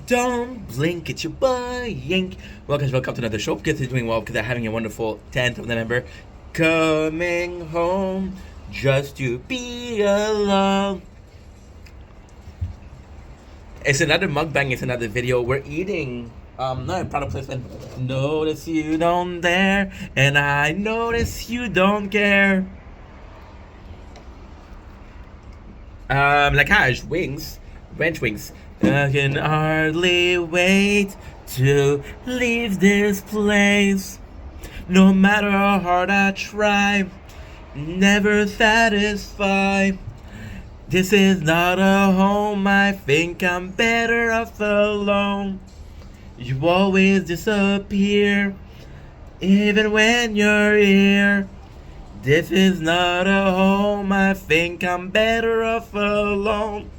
Don't blink, it's your boy Yink. Welcome to another show. Because you're doing well, because they're having a wonderful 10th of November. Coming home just to be alone. It's another mukbang, it's another video. We're eating. No, product placement. Notice you don't dare, and I notice you don't care. Lacage, wings, ranch wings. I can hardly wait to leave this place. No matter how hard I try, never satisfied. This is not a home, I think I'm better off alone. You always disappear, even when you're here. This is not a home, I think I'm better off alone.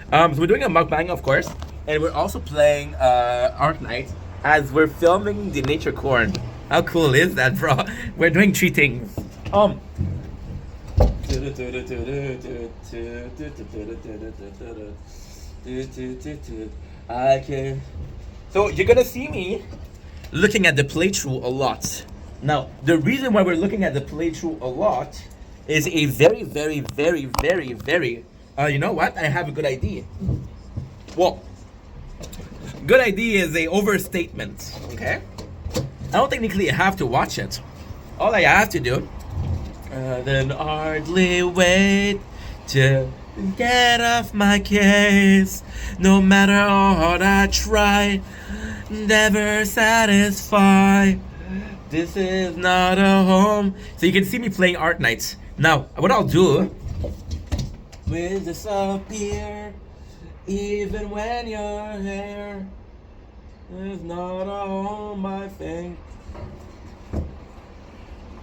So we're doing a mukbang, of course, and we're also playing Art Night as we're filming the nature corn. How cool is that, bro? We're doing 3 things. I can. So you're gonna see me looking at the playthrough a lot. Now, the reason why we're looking at the playthrough a lot is a very, you know what? I have a good idea. Well, good idea is a overstatement, okay? I don't technically have to watch it. All I have to do, then hardly wait to get off my case. No matter how hard I try, never satisfied. This is not a home. So you can see me playing Art Nights. Now, what I'll do will disappear, even when you're here. It's not a home, I think.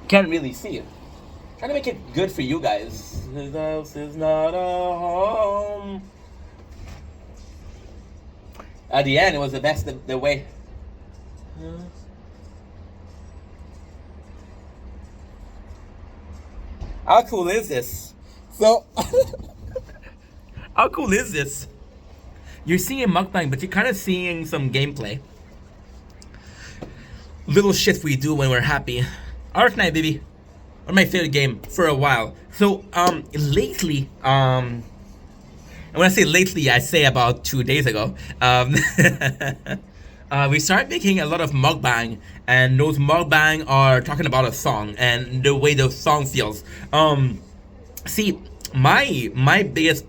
Can't really see it. Trying to make it good for you guys. This house is not a home. At the end, it was the best the way. How cool is this? So, how cool is this? You're seeing mukbang, but you're kind of seeing some gameplay. Little shit we do when we're happy. Art Night, baby. One of my favorite game for a while. So, lately, and when I say lately, I say about 2 days ago. We started making a lot of mukbang, and those mukbang are talking about a song and the way the song feels. See, my biggest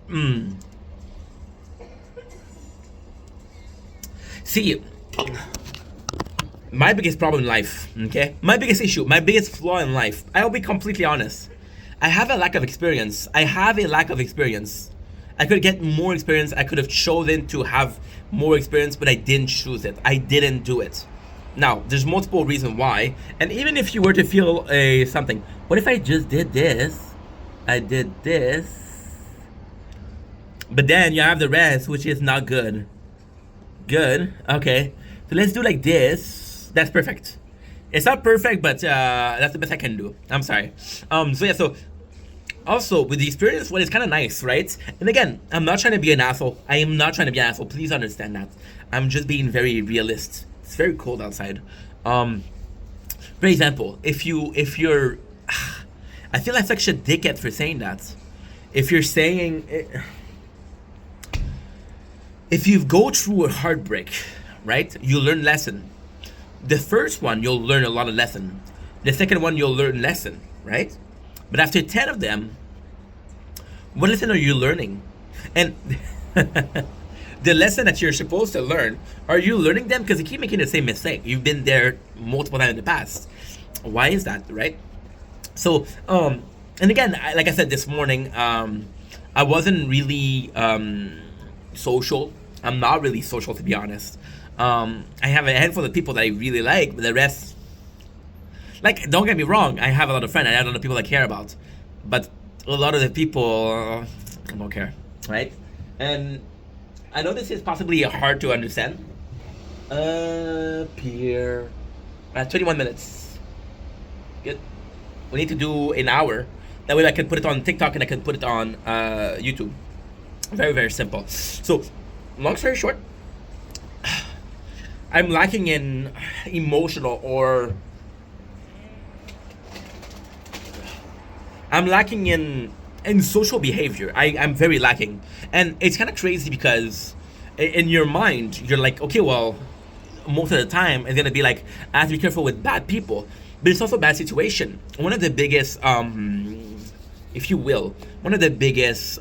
my biggest problem in life, okay? My biggest issue, my biggest flaw in life. I'll be completely honest. I have a lack of experience. I could get more experience. I could have chosen to have more experience, but I didn't choose it. I didn't do it. Now, there's multiple reasons why. And even if you were to feel something, what if I just did this? I did this. But then you have the rest, which is not good. Good. Okay. So let's do like this. That's perfect. It's not perfect, but that's the best I can do. I'm sorry. So also, with the experience, what is kind of nice, right? And again, I'm not trying to be an asshole. I am not trying to be an asshole. Please understand that. I'm just being very realist. It's very cold outside. For example, if you're, I feel like such a dickhead for saying that. If you're saying, if you go through a heartbreak, right? You learn lesson. The first one, you'll learn a lot of lesson. The second one, you'll learn lesson, right? But after 10 of them, what lesson are you learning? And the lesson that you're supposed to learn, are you learning them? Because you keep making the same mistake. You've been there multiple times in the past. Why is that, right? So, and again, like I said this morning, I wasn't really social. I'm not really social, to be honest. I have a handful of people that I really like, but the rest... Like, don't get me wrong, I have a lot of friends, I have a lot of people I care about. But a lot of the people don't care, right? And I know this is possibly hard to understand. Up here. 21 minutes. Good. We need to do an hour. That way I can put it on TikTok and I can put it on YouTube. Very, very simple. So, long story short, I'm lacking in emotional, or I'm lacking in social behavior. I'm very lacking, and it's kind of crazy because in your mind you're like, okay, well, most of the time it's gonna be like, I have to be careful with bad people, but it's also a bad situation. One of the biggest, if you will, one of the biggest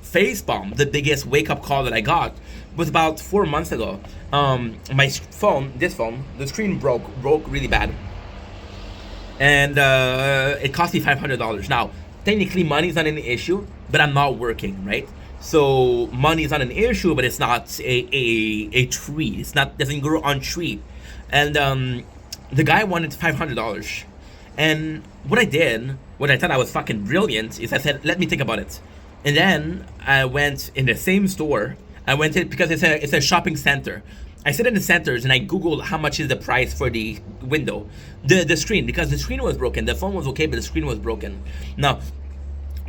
face bomb, the biggest wake up call that I got was about 4 months ago. My phone, this phone, the screen broke really bad, and it cost me $500. Now, technically, money's not an issue, but I'm not working, right? So money is not an issue, but it's not a tree. It's not, doesn't grow on tree, and the guy wanted $500, and what I did, what I thought I was fucking brilliant, is I said, let me think about it, and then I went in the same store. I went in because it's a shopping center. I sit in the centers and I Googled how much is the price for the window, the screen, because the screen was broken. The phone was okay, but the screen was broken. Now,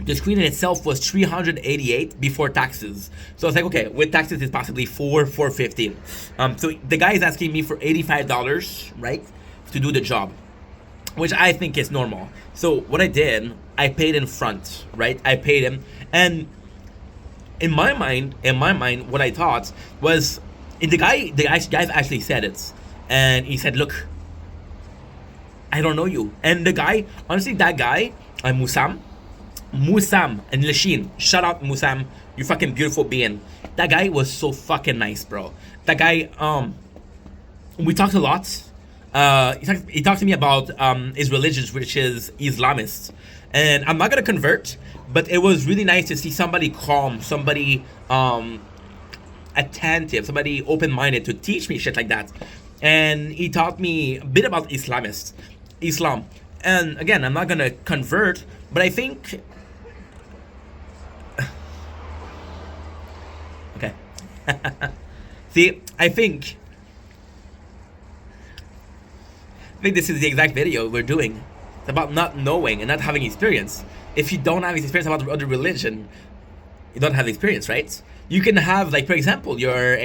the screen in itself was $388 before taxes. So I was like, okay, with taxes it's possibly $450. So the guy is asking me for $85, right, to do the job, which I think is normal. So what I did, I paid in front, right? I paid him, and in my mind, what I thought was, the guy actually said it, and he said, "Look, I don't know you." And the guy, honestly, that guy, Musam and Lashin, shout out Musam, you fucking beautiful being. That guy was so fucking nice, bro. That guy, we talked a lot. He talked to me about his religion, which is Islamist, and I'm not gonna convert, but it was really nice to see somebody calm, somebody attentive, somebody open-minded to teach me shit like that. And he taught me a bit about Islam. And again, I'm not gonna convert, but I think okay. See, I think this is the exact video we're doing. It's about not knowing and not having experience. If you don't have experience about other religion, you don't have experience, right? You can have, like, for example, you're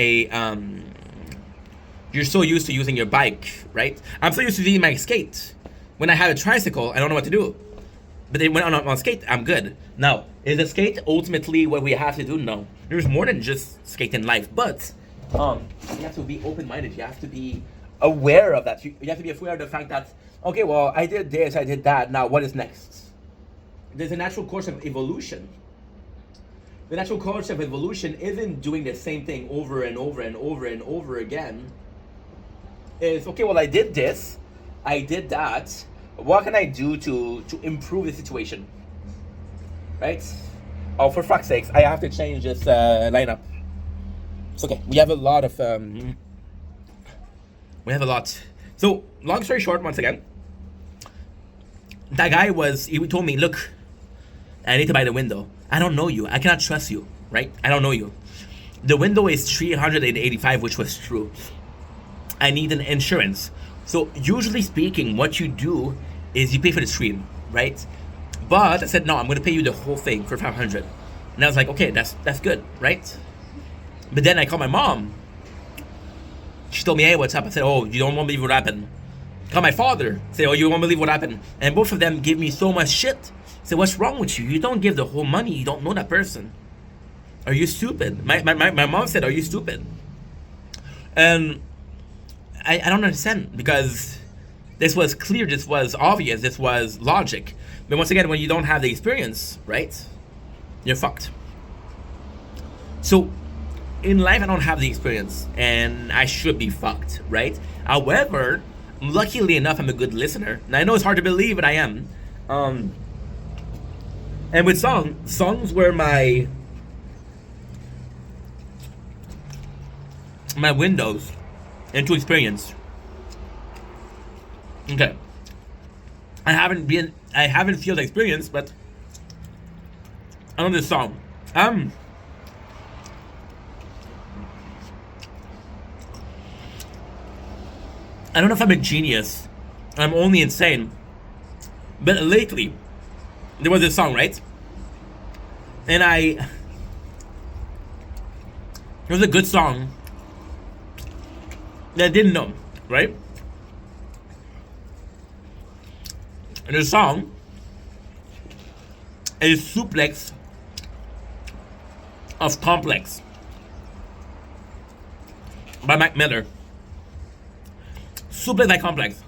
so used to using your bike, right? I'm so used to using my skate. When I have a tricycle, I don't know what to do. But then when I'm on skate, I'm good. Now, is the skate ultimately what we have to do? No. There's more than just skate in life. But you have to be open-minded. You have to be aware of that. You have to be aware of the fact that, okay, well, I did this, I did that. Now, what is next? There's a natural course of evolution. The natural course of evolution isn't doing the same thing over and over and over and over again. It's, okay, well, I did this, I did that. What can I do to improve the situation? Right? Oh, for fuck's sakes, I have to change this lineup. It's okay. We have a lot of... So, long story short, once again, that guy he told me, look, I need to buy the window. I don't know you. I cannot trust you, right? I don't know you. The window is $385, which was true. I need an insurance. So usually speaking, what you do is you pay for the screen, right? But I said, no, I'm going to pay you the whole thing for $500. And I was like, okay, that's good, right? But then I called my mom. She told me, hey, what's up? I said, oh, you don't want to believe what happened. Call my father. Say, oh, you won't believe what happened. And both of them give me so much shit. Say, what's wrong with you? You don't give the whole money. You don't know that person. Are you stupid? My mom said, are you stupid? And I don't understand, because this was clear, this was obvious, this was logic. But once again, when you don't have the experience, right, you're fucked. So in life, I don't have the experience, and I should be fucked, right? However, luckily enough, I'm a good listener. And I know it's hard to believe, but I am. And with songs were my windows into experience. Okay. I haven't feel the experience, but I know this song. I don't know if I'm a genius. I'm only insane. But lately, there was this song, right? And it was a good song. that I didn't know, right? And the song is Suplex of Complex by Mac Miller. Suplex by Complex.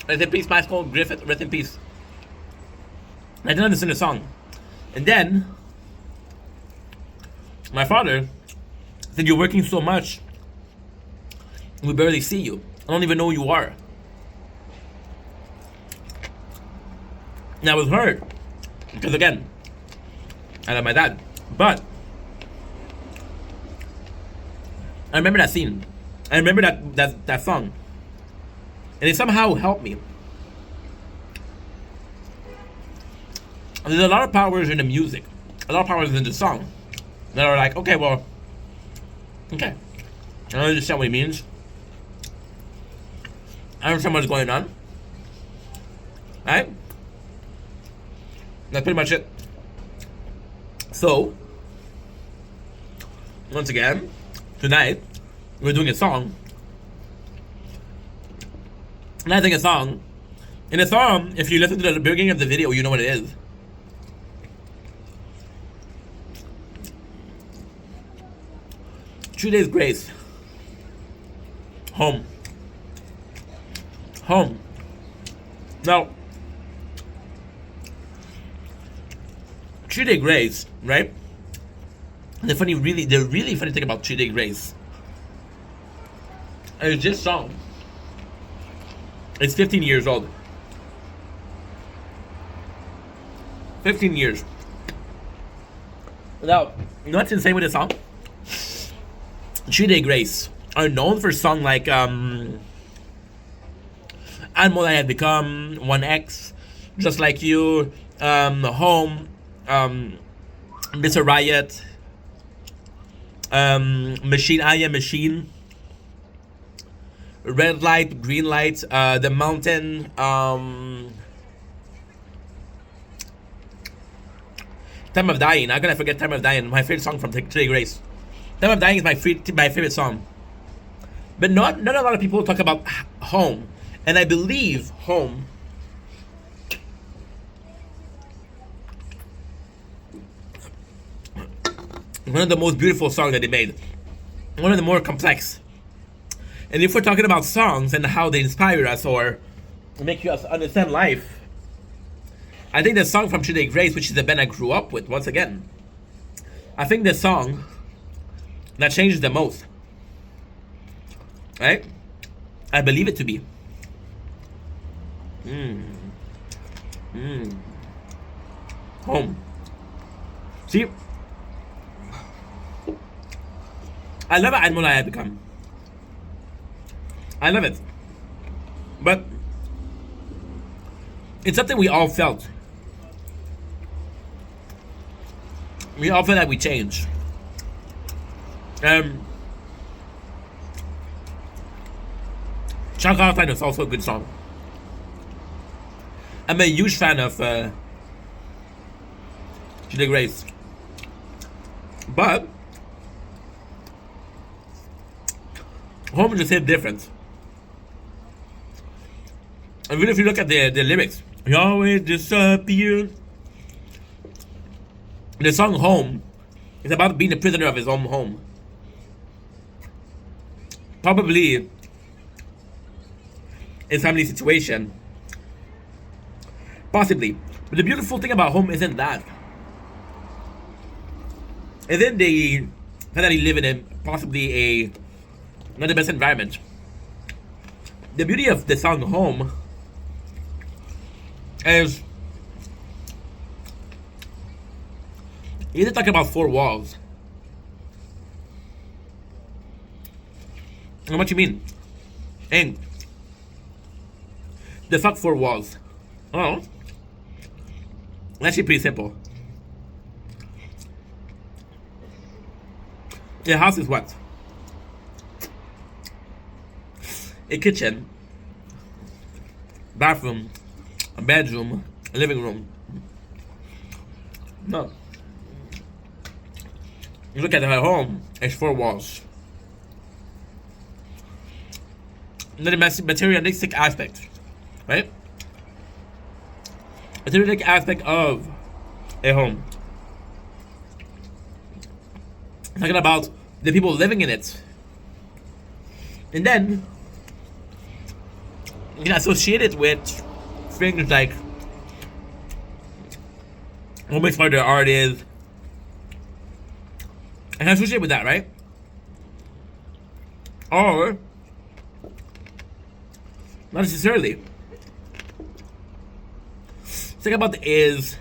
Rest in peace, Michael Griffith. Rest in peace. I didn't understand the song. And then my father said, "You're working so much, we barely see you. I don't even know who you are." And I was hurt because, again, I love my dad, but I remember that scene. I remember that song, and it somehow helped me. And there's a lot of powers in the music, a lot of powers in the song that are like, okay, well, okay, I understand what it means. I understand what's going on. Right? That's pretty much it. So, once again, tonight, we're doing a song. And I think a song. In a song, if you listen to the beginning of the video, you know what it is. "3 Days Grace." Home. Home. Now, 3 Day Grace, right? The really funny thing about 3 Day Grace is this song. It's 15 years old. 15 years. Now, you know what's insane with this song? 3 Day Grace are known for songs like Animal I Had Become, 1X, Just Like You, Home, Mr. Riot, Machine, I Am Machine, Red Light, Green Light, The Mountain, Time of Dying. I'm gonna forget Time of Dying, my favorite song from 3 Day Grace. Time of Dying is my favorite song. But not a lot of people talk about Home. And I believe Home one of the most beautiful songs that they made. One of the more complex. And if we're talking about songs and how they inspire us or make us understand life, I think the song from 3 Day Grace, which is the band I grew up with, once again, I think the song that changes the most, right? I believe it to be. Home. See, I love it. Animal I Had Become. I love it, but it's something we all felt. We all feel that we change. Chuck Outline is also a good song. I'm a huge fan of 3 Day Grace, but Home just hit different. And really, if you look at the lyrics, you always disappear. The song Home is about being a prisoner of his own home. Probably his family situation. Possibly. But the beautiful thing about Home isn't that. Isn't the fact that he live in possibly not the best environment. The beauty of the song Home is he's talking about 4 walls. And what you mean? And the fuck 4 walls? Oh, actually pretty simple. Your house is what? A kitchen, bathroom, a bedroom, a living room. No. You look at her home, it's 4 walls. And then the materialistic aspect, right? Materialistic aspect of a home. Talking about the people living in it. And then you can associate it with things like what makes part of the art is. And associate with that, right? Or not necessarily. Think about is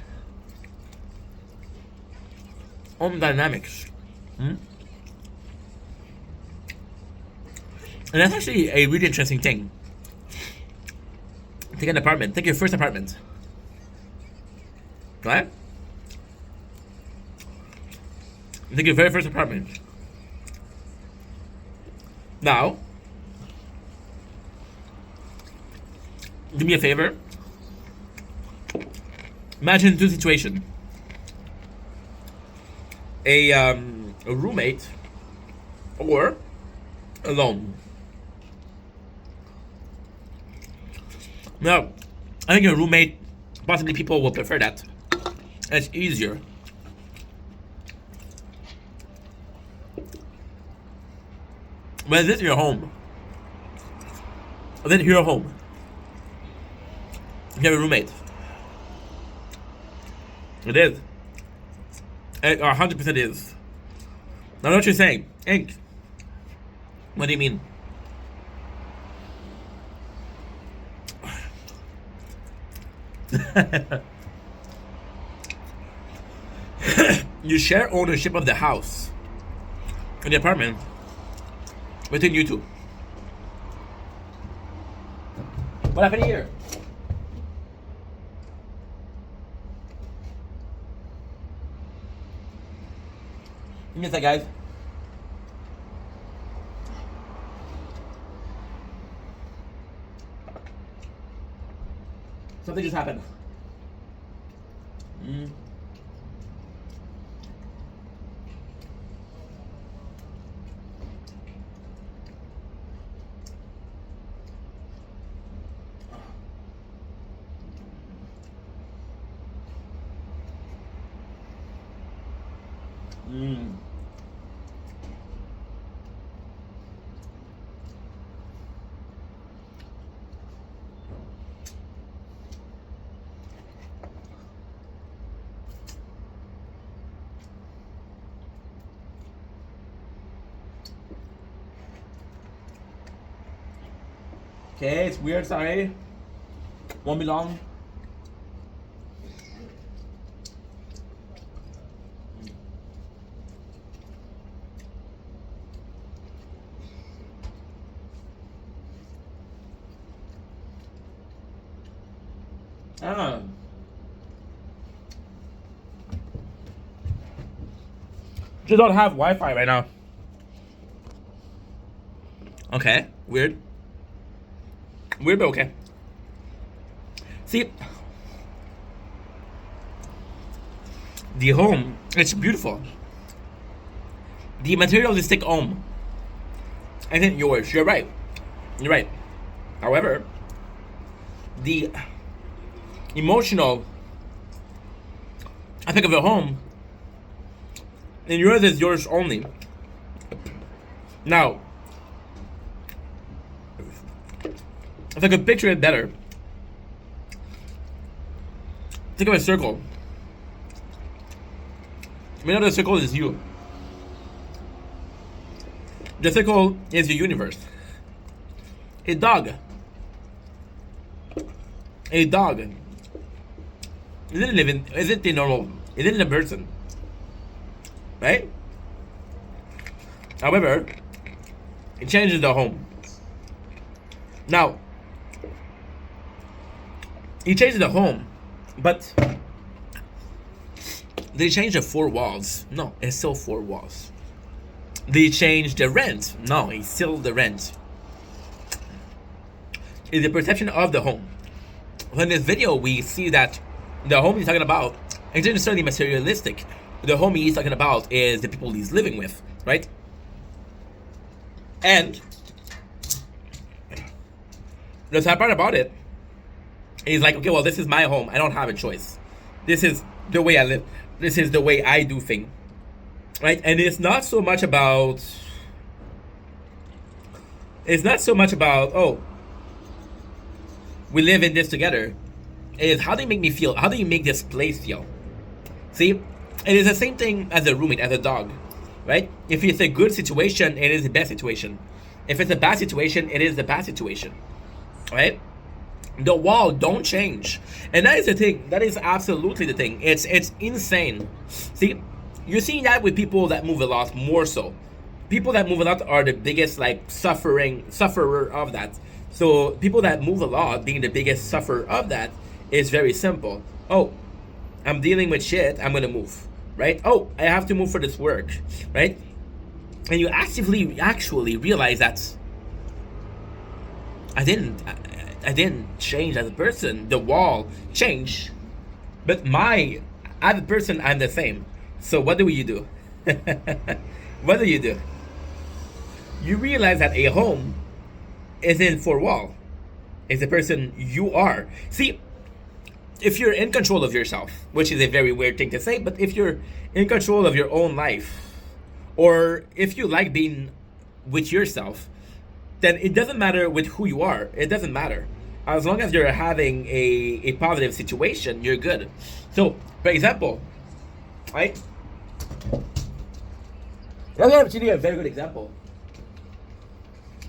home dynamics. And that's actually a really interesting thing. Take an apartment. Take your first apartment. Right? Take your very first apartment. Now, do me a favor. Imagine two situations. A roommate or alone. Now, I think a roommate, possibly people will prefer that. It's easier. When this is your home, then your home, you have a roommate. It is. It 100% is. Now, what you're saying, Ink. What do you mean? You share ownership of the house and the apartment between you two. What happened here? Give me a sec, guys. Something just happened. Okay, it's weird, sorry. Won't be long. Just don't have Wi-Fi right now. Okay, weird. Weird, but okay. See, the home, it's beautiful. The materialistic home isn't yours. You're right. You're right. However, the emotional aspect of a home, and yours is yours only. Now, if I could picture it better, think of a circle. You know the circle is you. The circle is your universe. A dog. A dog. Isn't living? Isn't the normal? Isn't a person? Right? However, it changes the home. Now, he changed the home, but they changed the four walls. No, it's still four walls. They changed the rent. No, it's still the rent. It's the perception of the home. In this video, we see that the home he's talking about isn't necessarily materialistic. The home he's talking about is the people he's living with, right? And The sad part about it is like, okay, well, this is my home. I don't have a choice. This is the way I live. This is the way I do things, right? And it's not so much about. It's not so much about, oh, we live in this together. It is, how do you make me feel? How do you make this place feel? See, it is the same thing as a roommate, as a dog, right? If it's a good situation, it is the best situation. If it's a bad situation, it is the bad situation, right? The wall don't change, and that is the thing. That is absolutely the thing. It's insane. See, you're seeing that with people that move a lot more so. People that move a lot are the biggest like sufferer of that. So people that move a lot being the biggest sufferer of that is very simple. Oh, I'm dealing with shit, I'm gonna move, right? Oh, I have to move for this work, right? And you actually realize that I didn't change as a person. The wall changed, but as a person, I'm the same. So what do you do? What do you do? You realize that a home isn't for wall. It's the person you are. See, if you're in control of yourself, which is a very weird thing to say, but if you're in control of your own life, or if you like being with yourself, then it doesn't matter with who you are. It doesn't matter. As long as you're having a positive situation, you're good. So, for example, right? I'm going to give you a very good example.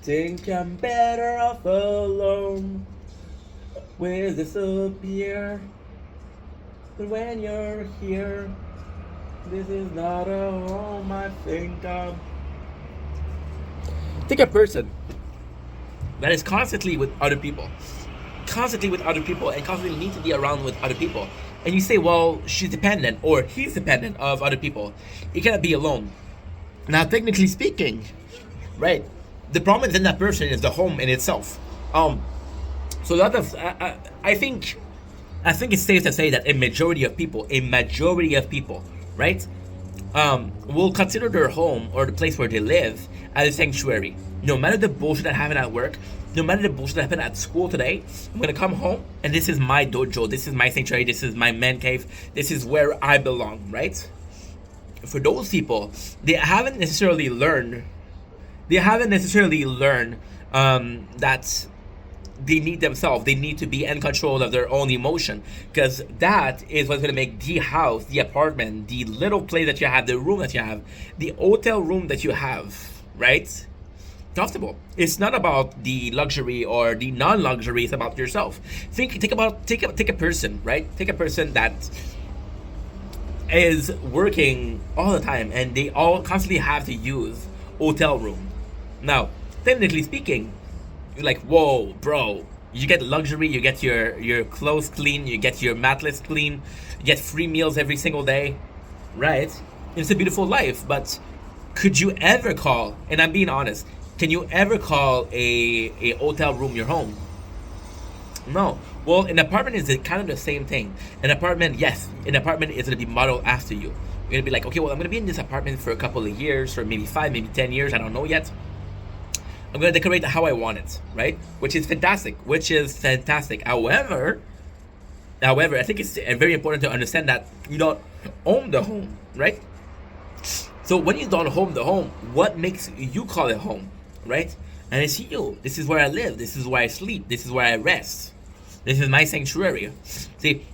Think I'm better off alone. Will disappear? But when you're here, this is not a home. I think Take a person that is constantly with other people, and constantly need to be around with other people, and you say, well, she's dependent or he's dependent of other people. He cannot be alone. Now, technically speaking, right? The problem is in that person is the home in itself. So that of I think it's safe to say that a majority of people, right, will consider their home or the place where they live as a sanctuary. No matter the bullshit that happened at work, no matter the bullshit that happened at school today, I'm gonna come home and this is my dojo, this is my sanctuary, this is my man cave, this is where I belong, right? For those people, they haven't necessarily learned that they need themselves. They need to be in control of their own emotion, because that is what's going to make the house, the apartment, the little place that you have, the room that you have, the hotel room that you have, right, comfortable. It's not about the luxury or the non-luxury. It's about yourself. Take a person, right? Take a person that is working all the time and they all constantly have to use hotel room. Now, technically speaking, you're like, whoa, bro, you get luxury, you get your clothes clean, you get your mattress clean, you get free meals every single day, right? It's a beautiful life, but could you ever call, and I'm being honest, can you ever call a hotel room your home? No. Well, an apartment is kind of the same thing. An apartment is going to be modeled after you. You're going to be like, okay, well, I'm going to be in this apartment for a couple of years, or maybe 5, maybe 10 years, I don't know yet. I'm going to decorate it how I want it, right? Which is fantastic. However, I think it's very important to understand that you don't own the home, right? So when you don't own the home, what makes you call it home, right? And it's you. This is where I live. This is where I sleep. This is where I rest. This is my sanctuary. See,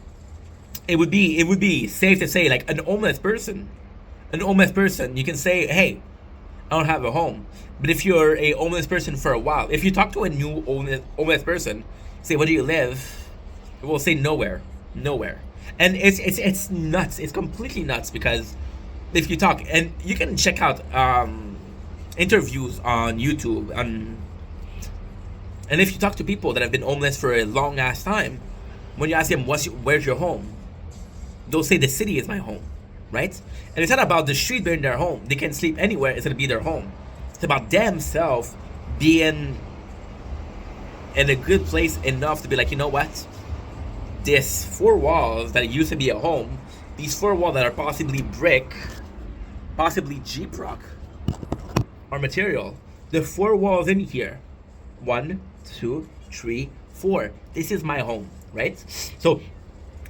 it would be safe to say, like, an homeless person, you can say, hey, I don't have a home. But if you're a homeless person for a while, if you talk to a new homeless person, say, where do you live? It will say nowhere. And it's nuts. It's completely nuts, because if you talk, and you can check out interviews on YouTube, and if you talk to people that have been homeless for a long ass time, when you ask them where's your home, they'll say the city is my home, right? And it's not about the street being their home. They can sleep anywhere. It's gonna be their home. It's about themselves being in a good place enough to be like, you know what? This 4 walls that used to be a home, these 4 walls that are possibly brick, possibly G-Proc, or material, the 4 walls in here, 1, 2, 3, 4. This is my home, right? So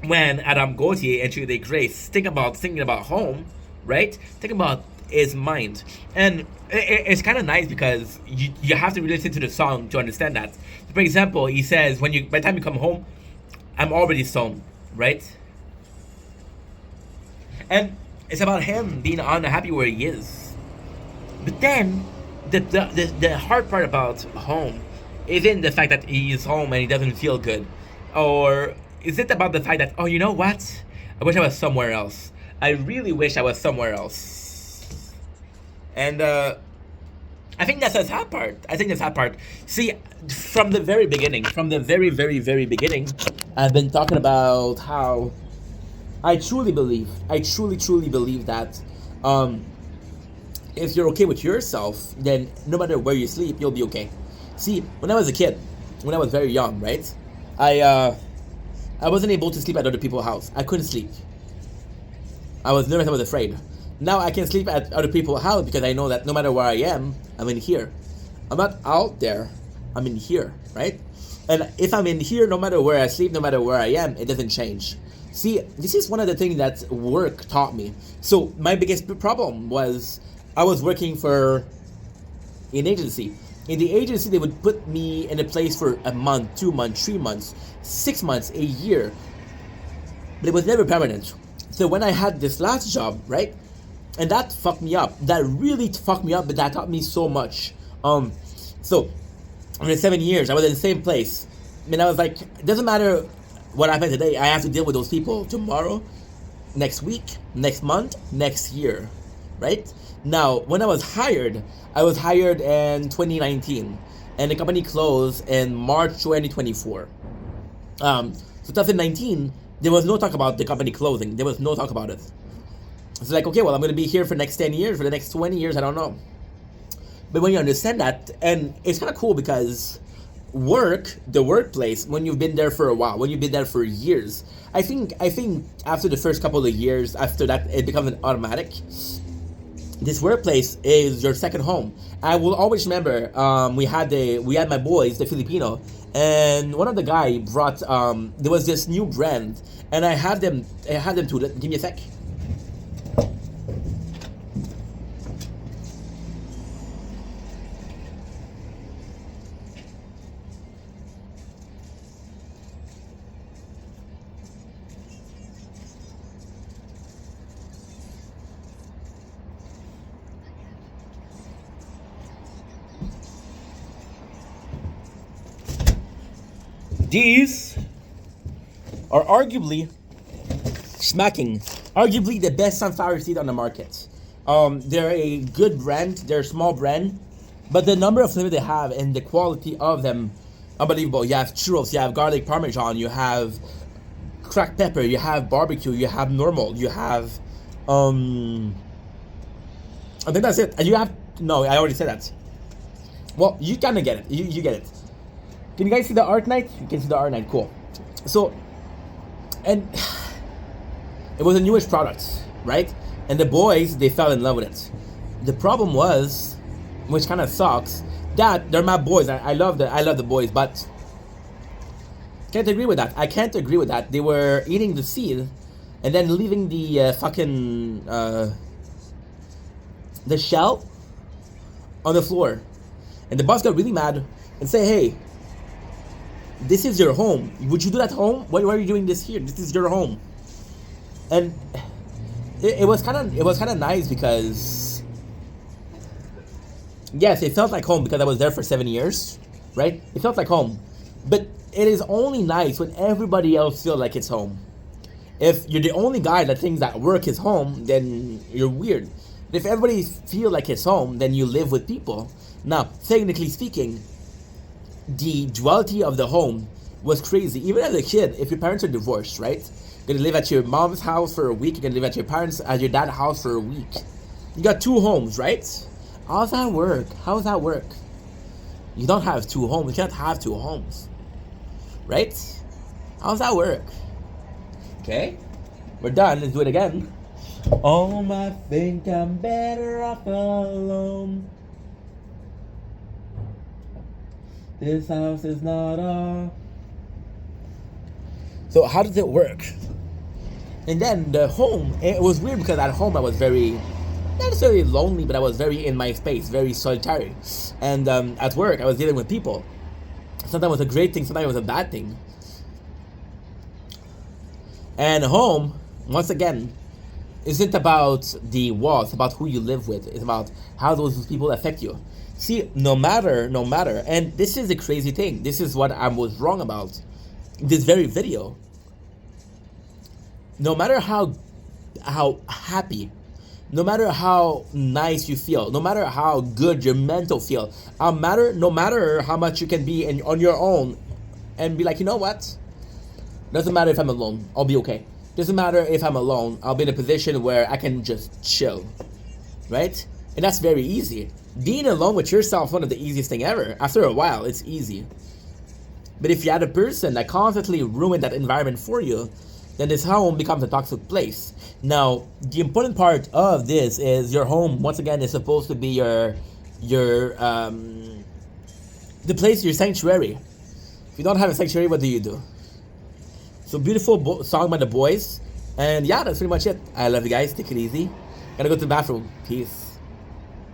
when Adam Gauthier and Julie Grace thinking about home, right? Think about his mind, and it's kind of nice because you have to listen to the song to understand that. For example, he says, "When you by the time you come home, I'm already home," right? And it's about him being unhappy where he is. But then the hard part about home isn't the fact that he is home and he doesn't feel good, or is it about the fact that, oh, you know what? I wish I was somewhere else. I really wish I was somewhere else. And I think that's the sad part. I think that's the sad part. See, from the very beginning, from the very, very, very beginning, I've been talking about how I truly truly believe that if you're okay with yourself, then no matter where you sleep, you'll be okay. See, when I was a kid, when I was very young, right, I wasn't able to sleep at other people's house. I couldn't sleep. I was nervous. I was afraid. Now I can sleep at other people's house because I know that no matter where I am, I'm in here. I'm not out there. I'm in here, right? And if I'm in here, no matter where I sleep, no matter where I am, it doesn't change. See, this is one of the things that work taught me. So my biggest problem was I was working for an agency. In the agency, they would put me in a place for a month, 2 months, 3 months, 6 months, a year. But it was never permanent. So when I had this last job, right, and that fucked me up. That really fucked me up, but that taught me so much. So in the 7 years, I was in the same place. I mean, I was like, it doesn't matter what happened today. I have to deal with those people tomorrow, next week, next month, next year, right? Now, when I was hired in 2019, and the company closed in March 2024. So 2019, there was no talk about the company closing. There was no talk about it. It's like, okay, well, I'm going to be here for the next 10 years, for the next 20 years, I don't know. But when you understand that, and it's kind of cool because the workplace, when you've been there for a while, when you've been there for years, I think after the first couple of years, after that, it becomes an automatic. This workplace is your second home. I will always remember we had my boys, the Filipino, and one of the guy brought there was this new brand, and I had them to give me a sec. These are arguably the best sunflower seed on the market. They're a good brand, they're a small brand, but the number of flavors they have and the quality of them, unbelievable. You have churros, you have garlic parmesan, you have cracked pepper, you have barbecue, you have normal, you have, I think that's it. And you have, no, I already said that. Well, you kind of get it, you get it. Can you guys see the art night? You can see the art night, cool. So, and it was a newish product, right? And the boys, they fell in love with it. The problem was, which kind of sucks, that they're my boys. I love the boys, but can't agree with that. I can't agree with that. They were eating the seed and then leaving the the shell on the floor. And the boss got really mad and say, hey, this is your home. Would you do that home? Why are you doing this here? This is your home. And it was kind of nice because yes, it felt like home because I was there for 7 years, right? It felt like home, but it is only nice when everybody else feels like it's home. If you're the only guy that thinks that work is home, then you're weird. But if everybody feels like it's home, then you live with people. Now, technically speaking, the duality of the home was crazy. Even as a kid, if your parents are divorced, right? You're gonna live at your mom's house for a week. You're gonna live at your dad's house for a week. You got 2 homes, right? How's that work? You don't have 2 homes. You can't have 2 homes, right? How's that work? Okay, we're done. Let's do it again. I think I'm better off alone. This house is not a So how does it work? And then the home, it was weird because at home I was very, not necessarily lonely, but I was very in my space, very solitary. And at work I was dealing with people. Sometimes it was a great thing, sometimes it was a bad thing. And home, once again, isn't about the walls, it's about who you live with. It's about how those people affect you. See, no matter, and this is the crazy thing. This is what I was wrong about. This very video. No matter how happy, no matter how nice you feel, no matter how good your mental feel, no matter how much you can be on your own and be like, you know what? Doesn't matter if I'm alone, I'll be okay. Doesn't matter if I'm alone, I'll be in a position where I can just chill, right? And that's very easy. Being alone with yourself is one of the easiest thing ever. After a while, it's easy. But if you had a person that constantly ruined that environment for you, then this home becomes a toxic place. Now, the important part of this is your home, once again, is supposed to be the place, your sanctuary. If you don't have a sanctuary, what do? So beautiful song by the boys. And yeah, that's pretty much it. I love you guys. Take it easy. Gotta go to the bathroom. Peace.